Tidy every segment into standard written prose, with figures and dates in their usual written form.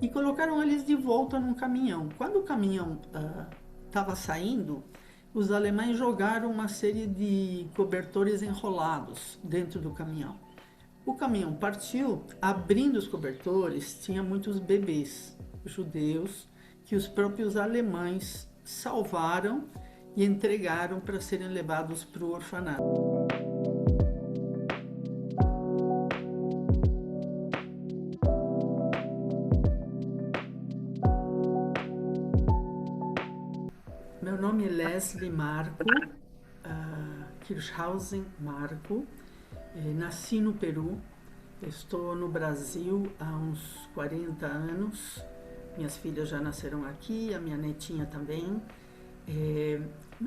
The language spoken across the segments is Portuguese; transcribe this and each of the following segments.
e colocaram eles de volta num caminhão. Quando o caminhão estava saindo, os alemães jogaram uma série de cobertores enrolados dentro do caminhão. O caminhão partiu, abrindo os cobertores, tinha muitos bebês judeus que os próprios alemães salvaram e entregaram para serem levados para o orfanato. Meu nome é Leslie Marco, Kirchhausen Marco. Nasci no Peru, estou no Brasil há uns 40 anos. Minhas filhas já nasceram aqui, a minha netinha também.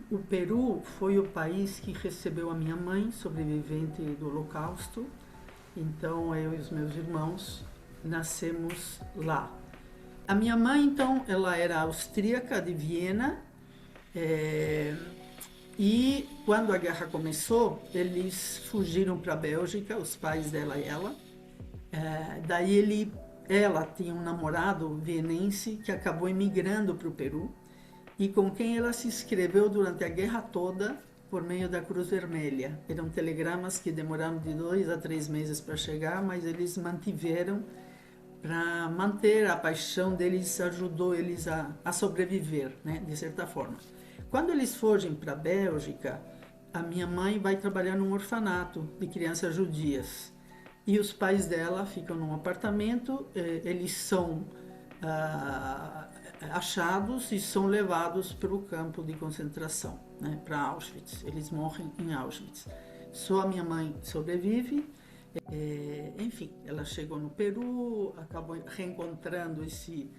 O Peru foi o país que recebeu a minha mãe, sobrevivente do Holocausto. Então eu e os meus irmãos nascemos lá. A minha mãe, então, ela era austríaca de Viena. E quando a guerra começou, eles fugiram para a Bélgica, os pais dela e ela. Daí ela tinha um namorado vienense que acabou emigrando para o Peru e com quem ela se inscreveu durante a guerra toda por meio da Cruz Vermelha. Eram telegramas que demoraram de 2 a 3 meses para chegar, mas eles mantiveram para manter a paixão deles, ajudou eles a sobreviver, né, de certa forma. Quando eles fogem para a Bélgica, a minha mãe vai trabalhar num orfanato de crianças judias. E os pais dela ficam num apartamento, eles são achados e são levados para o campo de concentração, né, para Auschwitz. Eles morrem em Auschwitz. Só a minha mãe sobrevive. Enfim, ela chegou no Peru, acabou reencontrando esse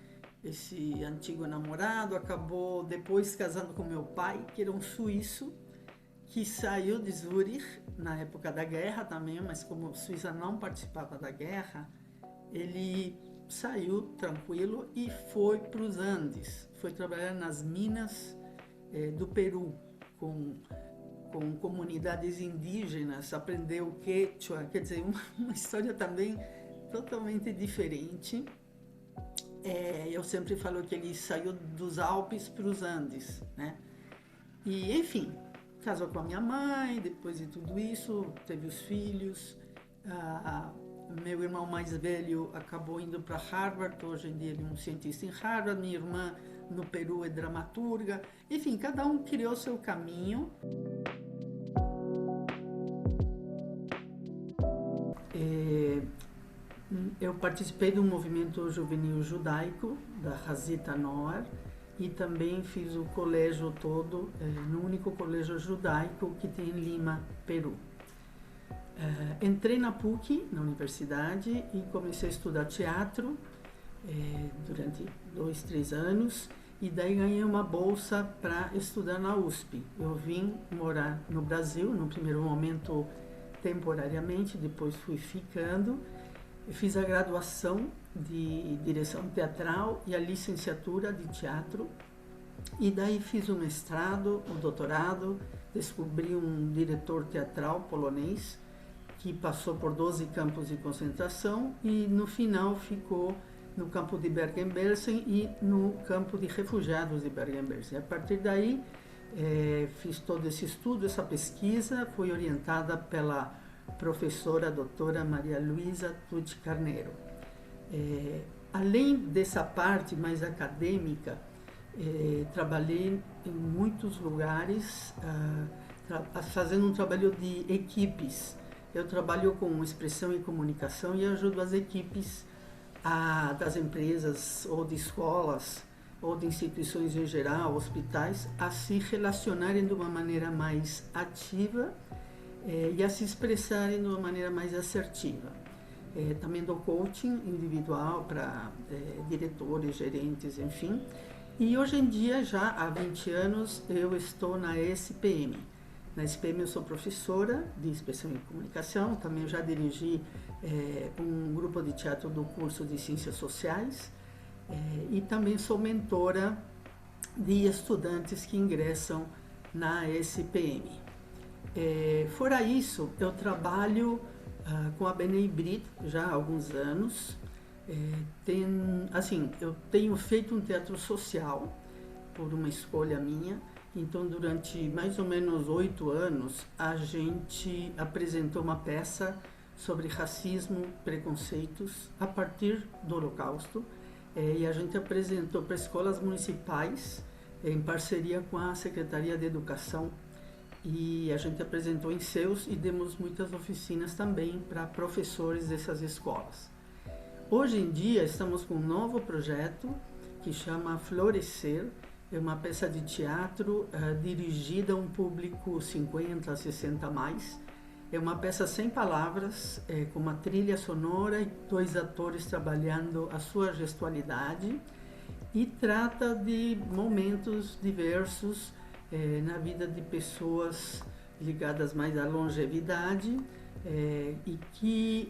antigo namorado, acabou depois casando com meu pai, que era um suíço, que saiu de Zurich na época da guerra também, mas como a Suíça não participava da guerra, ele saiu tranquilo e foi para os Andes, foi trabalhar nas minas do Peru, com comunidades indígenas, aprendeu quechua, quer dizer, uma história também totalmente diferente. Eu sempre falo que ele saiu dos Alpes para os Andes, né? E, enfim, casou com a minha mãe, depois de tudo isso, teve os filhos. Meu irmão mais velho acabou indo para Harvard, hoje em dia ele é um cientista em Harvard, minha irmã no Peru é dramaturga. Enfim, cada um criou seu caminho. Eu participei do movimento juvenil judaico, da Hazit Noar, e também fiz o colégio todo, no único colégio judaico que tem em Lima, Peru. Entrei na PUC, na universidade, e comecei a estudar teatro durante 2, 3 anos, e daí ganhei uma bolsa para estudar na USP. Eu vim morar no Brasil, no primeiro momento temporariamente, depois fui ficando. Eu fiz a graduação de direção teatral e a licenciatura de teatro, e daí fiz o mestrado, o doutorado, descobri um diretor teatral polonês que passou por 12 campos de concentração e no final ficou no campo de Bergen-Belsen e no campo de refugiados de Bergen-Belsen. A partir daí fiz todo esse estudo, essa pesquisa, foi orientada pela professora doutora Maria Luísa Tucci Carneiro. Além dessa parte mais acadêmica, trabalhei em muitos lugares, fazendo um trabalho de equipes. Eu trabalho com expressão e comunicação e ajudo as equipes das empresas ou de escolas ou de instituições em geral, hospitais, a se relacionarem de uma maneira mais ativa e a se expressarem de uma maneira mais assertiva. Também dou coaching individual para diretores, gerentes, enfim. E hoje em dia, já há 20 anos, eu estou na SPM. Na SPM eu sou professora de expressão e comunicação, também eu já dirigi um grupo de teatro do curso de Ciências Sociais e também sou mentora de estudantes que ingressam na SPM. Fora isso, eu trabalho com a Bnei Brit já há alguns anos, Eu tenho feito um teatro social por uma escolha minha. Então, durante mais ou menos 8 anos, a gente apresentou uma peça sobre racismo, preconceitos, a partir do Holocausto. E a gente apresentou para escolas municipais, em parceria com a Secretaria de Educação. E a gente apresentou em seus e demos muitas oficinas também para professores dessas escolas. Hoje em dia estamos com um novo projeto que chama Florescer. É uma peça de teatro dirigida a um público 50 a 60 a mais. É uma peça sem palavras, com uma trilha sonora e 2 atores trabalhando a sua gestualidade, e trata de momentos diversos na vida de pessoas ligadas mais à longevidade, e que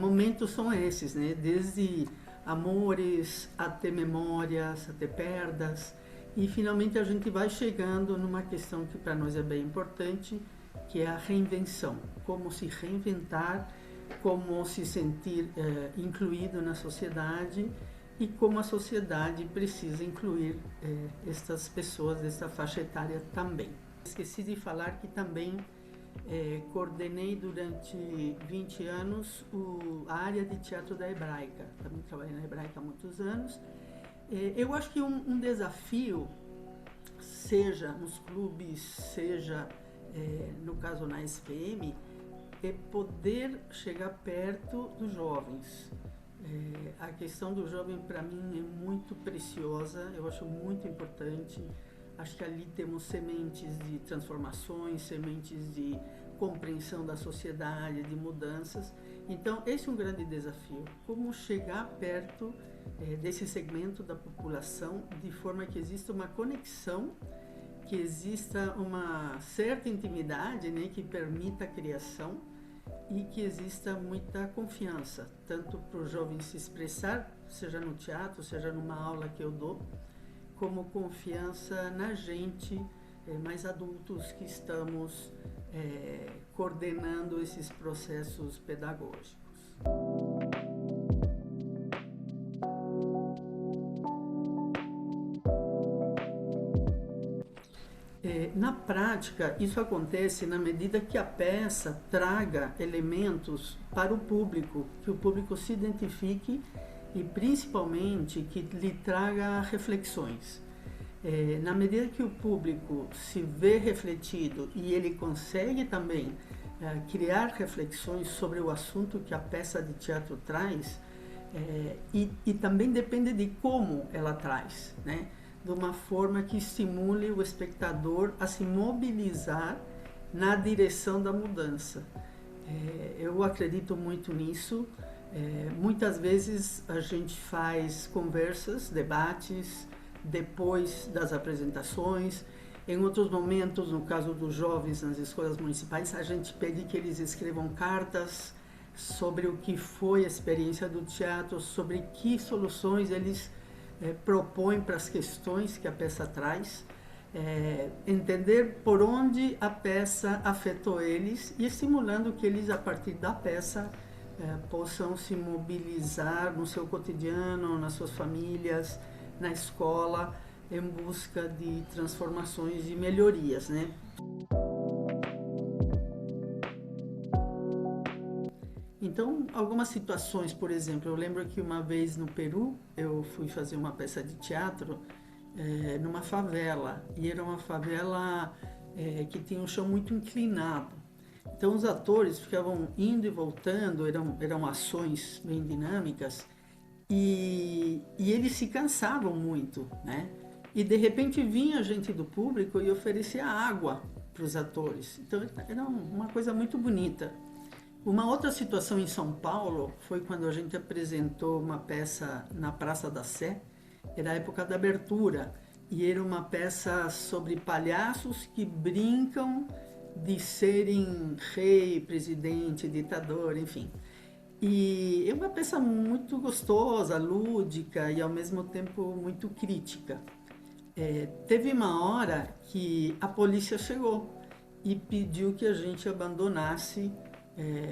momentos são esses, né? Desde amores até memórias, até perdas, e finalmente a gente vai chegando numa questão que para nós é bem importante, que é a reinvenção. Como se reinventar, como se sentir incluído na sociedade, e como a sociedade precisa incluir estas pessoas dessa faixa etária também. Esqueci de falar que também coordenei durante 20 anos a área de teatro da Hebraica. Também trabalhei na Hebraica há muitos anos. Eu acho que um desafio, seja nos clubes, seja no caso na SPM, é poder chegar perto dos jovens. A questão do jovem para mim é muito preciosa, eu acho muito importante. Acho que ali temos sementes de transformações, sementes de compreensão da sociedade, de mudanças. Então, esse é um grande desafio. Como chegar perto desse segmento da população de forma que exista uma conexão, que exista uma certa intimidade, né, que permita a criação, e que exista muita confiança, tanto para o jovem se expressar, seja no teatro, seja numa aula que eu dou, como confiança na gente, mais adultos que estamos coordenando esses processos pedagógicos. Na prática, isso acontece na medida que a peça traga elementos para o público, que o público se identifique e principalmente que lhe traga reflexões. Na medida que o público se vê refletido e ele consegue também criar reflexões sobre o assunto que a peça de teatro traz, e também depende de como ela traz, né? De uma forma que estimule o espectador a se mobilizar na direção da mudança. Eu acredito muito nisso. Muitas vezes a gente faz conversas, debates, depois das apresentações. Em outros momentos, no caso dos jovens nas escolas municipais, a gente pede que eles escrevam cartas sobre o que foi a experiência do teatro, sobre que soluções eles propõem para as questões que a peça traz, entender por onde a peça afetou eles e estimulando que eles, a partir da peça, possam se mobilizar no seu cotidiano, nas suas famílias, na escola, em busca de transformações e melhorias, né? Então, algumas situações, por exemplo, eu lembro que uma vez no Peru, eu fui fazer uma peça de teatro numa favela, e era uma favela que tinha um chão muito inclinado. Então, os atores ficavam indo e voltando, eram ações bem dinâmicas, e eles se cansavam muito, né? E, de repente, vinha gente do público e oferecia água para os atores. Então, era uma coisa muito bonita. Uma outra situação em São Paulo foi quando a gente apresentou uma peça na Praça da Sé. Era a época da abertura, e era uma peça sobre palhaços que brincam de serem rei, presidente, ditador, enfim. E é uma peça muito gostosa, lúdica e ao mesmo tempo muito crítica. Teve uma hora que a polícia chegou e pediu que a gente abandonasse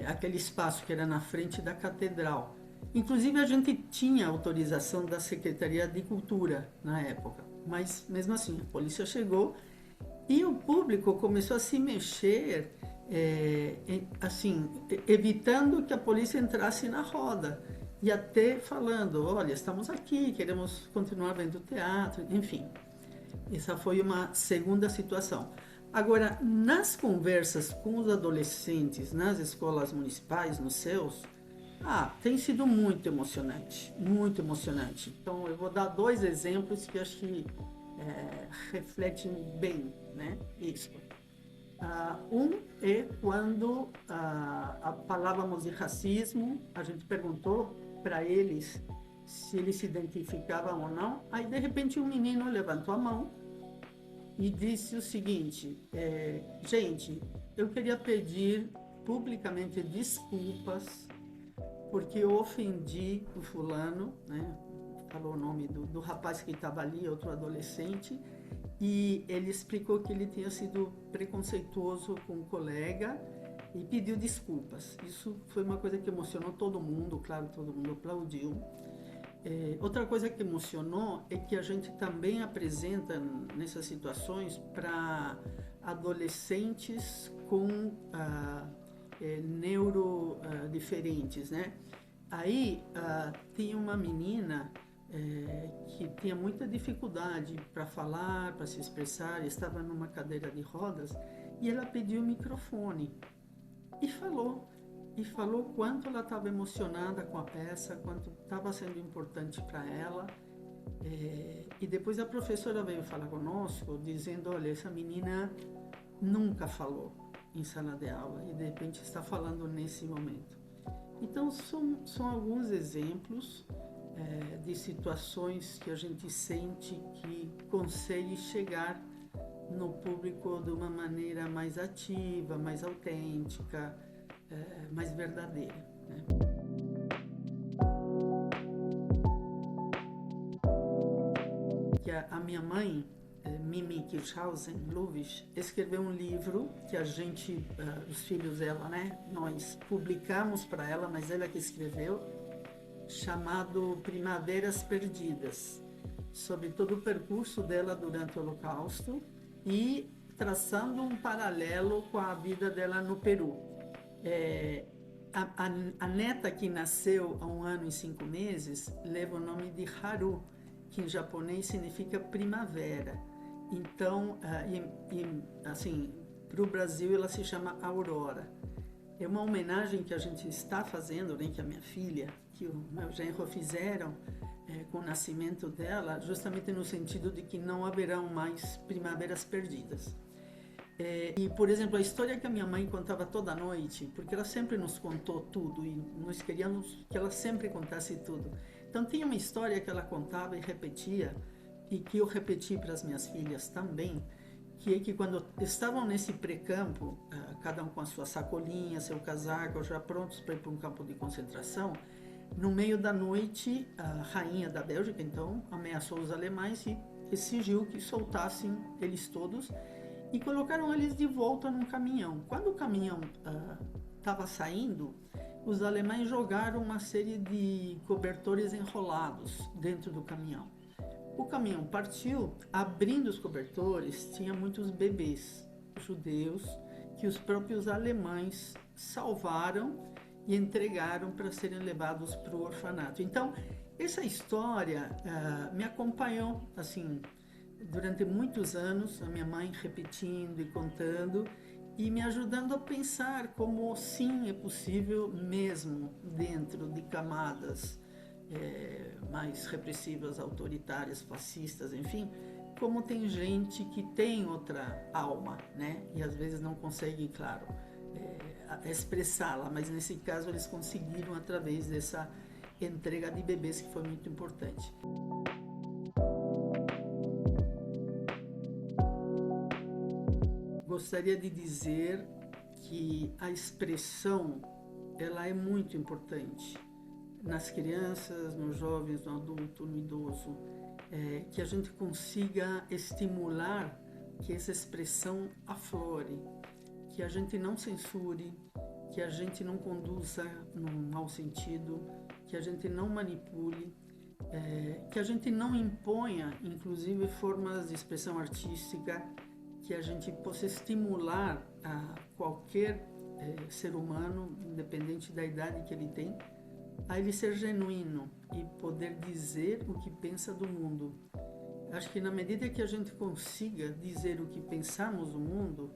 aquele espaço que era na frente da catedral. Inclusive, a gente tinha autorização da Secretaria de Cultura na época, mas mesmo assim, a polícia chegou e o público começou a se mexer, assim, evitando que a polícia entrasse na roda. E até falando, olha, estamos aqui, queremos continuar vendo teatro, enfim. Essa foi uma segunda situação. Agora, nas conversas com os adolescentes nas escolas municipais, nos seus, tem sido muito emocionante, muito emocionante. Então, eu vou dar 2 exemplos que acho que refletem bem, né, isso. Um é quando falávamos de racismo, a gente perguntou para eles se eles se identificavam ou não, aí de repente um menino levantou a mão e disse o seguinte, gente, eu queria pedir publicamente desculpas porque eu ofendi o fulano, né? Falou o nome do rapaz que estava ali, outro adolescente, e ele explicou que ele tinha sido preconceituoso com um colega e pediu desculpas. Isso foi uma coisa que emocionou todo mundo, claro, todo mundo aplaudiu. Outra coisa que emocionou é que a gente também apresenta nessas situações para adolescentes com neurodiferentes, né? Aí tinha uma menina que tinha muita dificuldade para falar, para se expressar, estava numa cadeira de rodas e ela pediu o microfone e falou quanto ela estava emocionada com a peça, quanto estava sendo importante para ela. E depois a professora veio falar conosco dizendo, olha, essa menina nunca falou em sala de aula e de repente está falando nesse momento. Então são alguns exemplos de situações que a gente sente que consegue chegar no público de uma maneira mais ativa, mais autêntica, mais verdadeira, né? Que a minha mãe, Mimi Kirchhausen-Luvis, escreveu um livro que a gente, os filhos dela, né, nós publicamos para ela, mas ela que escreveu, chamado Primaveras Perdidas, sobre todo o percurso dela durante o Holocausto e traçando um paralelo com a vida dela no Peru. A neta que nasceu há 1 ano e 5 meses leva o nome de Haru, que em japonês significa primavera. Então, assim, para o Brasil ela se chama Aurora. É uma homenagem que a gente está fazendo, né, que a minha filha, que o meu genro fizeram com o nascimento dela, justamente no sentido de que não haverão mais primaveras perdidas. E, por exemplo, a história que a minha mãe contava toda noite, porque ela sempre nos contou tudo e nós queríamos que ela sempre contasse tudo. Então, tinha uma história que ela contava e repetia, e que eu repeti para as minhas filhas também, que é que quando estavam nesse pré-campo, cada um com a sua sacolinha, seu casaco, já prontos para ir para um campo de concentração, no meio da noite, a rainha da Bélgica, então, ameaçou os alemães e exigiu que soltassem eles todos e colocaram eles de volta num caminhão. Quando o caminhão estava saindo, os alemães jogaram uma série de cobertores enrolados dentro do caminhão. O caminhão partiu, abrindo os cobertores, tinha muitos bebês judeus que os próprios alemães salvaram e entregaram para serem levados para o orfanato. Então, essa história me acompanhou, assim, durante muitos anos, a minha mãe repetindo e contando e me ajudando a pensar como, sim, é possível mesmo dentro de camadas mais repressivas, autoritárias, fascistas, enfim, como tem gente que tem outra alma, né? E às vezes não consegue, claro, expressá-la, mas nesse caso eles conseguiram através dessa entrega de bebês que foi muito importante. Gostaria de dizer que a expressão ela é muito importante nas crianças, nos jovens, no adulto, no idoso, que a gente consiga estimular que essa expressão aflore, que a gente não censure, que a gente não conduza num mau sentido, que a gente não manipule, que a gente não imponha, inclusive, formas de expressão artística, que a gente possa estimular a qualquer ser humano, independente da idade que ele tem, a ele ser genuíno e poder dizer o que pensa do mundo. Acho que na medida que a gente consiga dizer o que pensamos do mundo,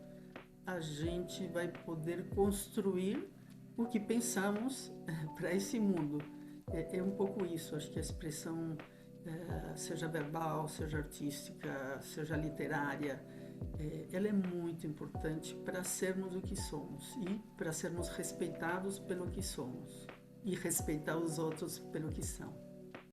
a gente vai poder construir o que pensamos para esse mundo. É um pouco isso. Acho que a expressão, seja verbal, seja artística, seja literária, ela é muito importante para sermos o que somos e para sermos respeitados pelo que somos e respeitar os outros pelo que são.